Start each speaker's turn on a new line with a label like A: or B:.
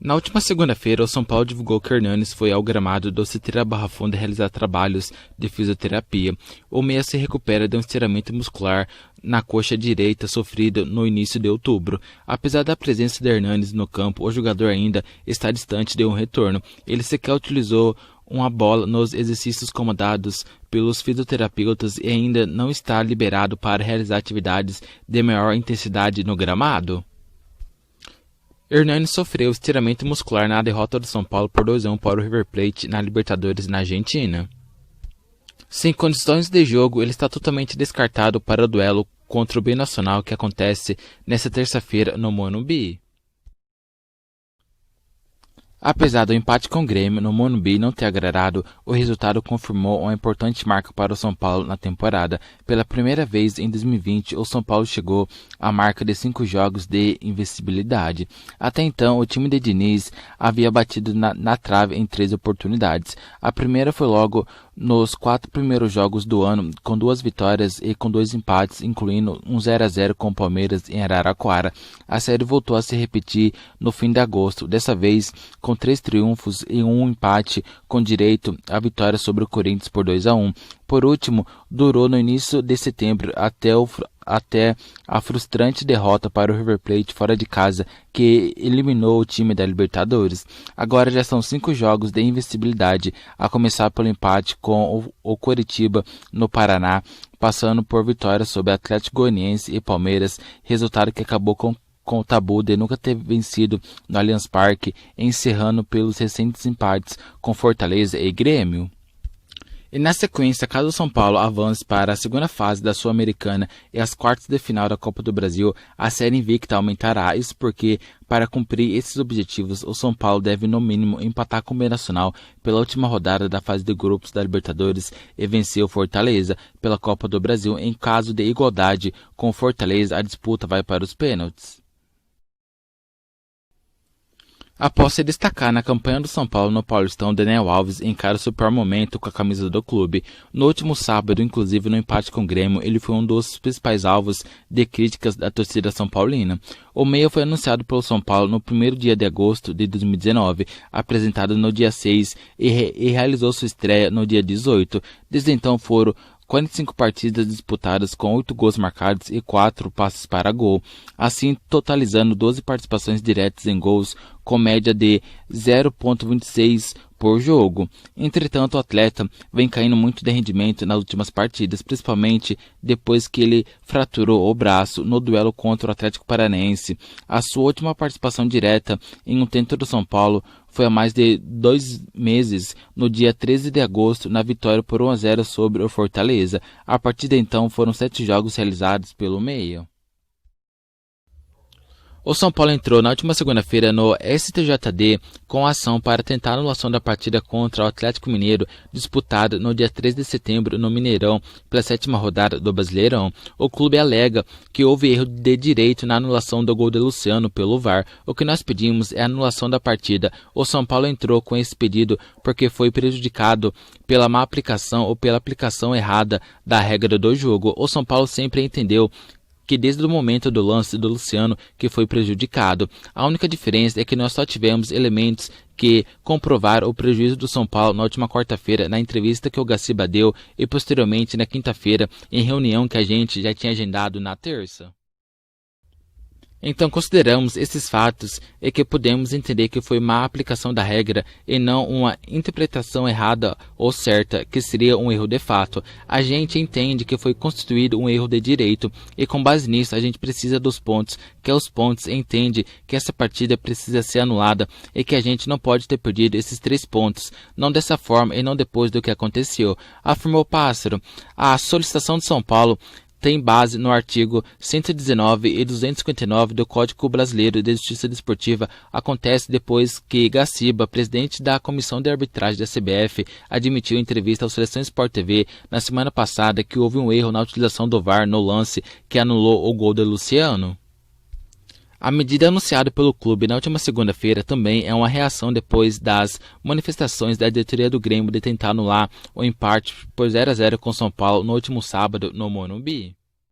A: Na última segunda-feira, o São Paulo divulgou que Hernanes foi ao gramado do Citeira Barra Funda realizar trabalhos de fisioterapia. O meia se recupera de um estiramento muscular na coxa direita sofrido no início de outubro. Apesar da presença de Hernanes no campo, o jogador ainda está distante de um retorno. Ele sequer utilizou uma bola nos exercícios comandados pelos fisioterapeutas e ainda não está liberado para realizar atividades de maior intensidade no gramado. Hernanes sofreu estiramento muscular na derrota do São Paulo por 2-1 para o River Plate na Libertadores na Argentina. Sem condições de jogo, ele está totalmente descartado para o duelo contra o Binacional que acontece nesta terça-feira no Morumbi. Apesar do empate com o Grêmio no Morumbi não ter agradado, o resultado confirmou uma importante marca para o São Paulo na temporada. Pela primeira vez em 2020, o São Paulo chegou à marca de 5 jogos de invencibilidade. Até então, o time de Diniz havia batido na trave em 3 oportunidades. A primeira foi logo nos 4 primeiros jogos do ano, com 2 vitórias e com 2 empates, incluindo um 0-0 com o Palmeiras em Araraquara. A série voltou a se repetir no fim de agosto, dessa vez com 3 triunfos e 1 empate, com direito à vitória sobre o Corinthians por 2-1. Por último, durou no início de setembro até a frustrante derrota para o River Plate fora de casa, que eliminou o time da Libertadores. Agora já são 5 jogos de invencibilidade, a começar pelo empate com o Coritiba no Paraná, passando por vitórias sobre Atlético Goianiense e Palmeiras, resultado que acabou com o tabu de nunca ter vencido no Allianz Parque, encerrando pelos recentes empates com Fortaleza e Grêmio. E na sequência, caso o São Paulo avance para a segunda fase da Sul-Americana e as quartas de final da Copa do Brasil, a série invicta aumentará. Isso porque, para cumprir esses objetivos, o São Paulo deve no mínimo empatar com o Binacional pela última rodada da fase de grupos da Libertadores e vencer o Fortaleza pela Copa do Brasil. Em caso de igualdade com o Fortaleza, a disputa vai para os pênaltis. Após se destacar na campanha do São Paulo no Paulistão, Daniel Alves encara o seu pior momento com a camisa do clube. No último sábado, inclusive no empate com o Grêmio, ele foi um dos principais alvos de críticas da torcida são paulina. O meia foi anunciado pelo São Paulo no primeiro dia de agosto de 2019, apresentado no dia 6 e realizou sua estreia no dia 18. Desde então foram 45 partidas disputadas com 8 gols marcados e 4 passes para gol, assim totalizando 12 participações diretas em gols, com média de 0,26 por jogo. Entretanto, o atleta vem caindo muito de rendimento nas últimas partidas, principalmente depois que ele fraturou o braço no duelo contra o Atlético Paranaense. A sua última participação direta em um tento do São Paulo foi há mais de 2 meses, no dia 13 de agosto, na vitória por 1-0 sobre o Fortaleza. A partir de então, foram 7 jogos realizados pelo meia. O São Paulo entrou na última segunda-feira no STJD com ação para tentar a anulação da partida contra o Atlético Mineiro, disputada no dia 3 de setembro no Mineirão, pela 7ª rodada do Brasileirão. O clube alega que houve erro de direito na anulação do gol de Luciano pelo VAR. O que nós pedimos é a anulação da partida. O São Paulo entrou com esse pedido porque foi prejudicado pela má aplicação ou pela aplicação errada da regra do jogo. O São Paulo sempre entendeu que desde o momento do lance do Luciano que foi prejudicado. A única diferença é que nós só tivemos elementos que comprovaram o prejuízo do São Paulo na última quarta-feira, na entrevista que o Gaciba deu, e posteriormente na quinta-feira, em reunião que a gente já tinha agendado na terça. Então consideramos esses fatos e que podemos entender que foi má aplicação da regra e não uma interpretação errada ou certa, que seria um erro de fato. A gente entende que foi constituído um erro de direito e com base nisso a gente precisa dos pontos, que os pontos entende que essa partida precisa ser anulada e que a gente não pode ter perdido esses 3 pontos, não dessa forma e não depois do que aconteceu, afirmou Pássaro. A solicitação de São Paulo tem base no artigo 119 e 259 do Código Brasileiro de Justiça Desportiva. Acontece depois que Gaciba, presidente da Comissão de Arbitragem da CBF, admitiu em entrevista ao Seleção Sport TV na semana passada que houve um erro na utilização do VAR no lance que anulou o gol de Luciano. A medida anunciada pelo clube na última segunda-feira também é uma reação depois das manifestações da diretoria do Grêmio de tentar anular o empate por 0-0 com São Paulo no último sábado no Morumbi.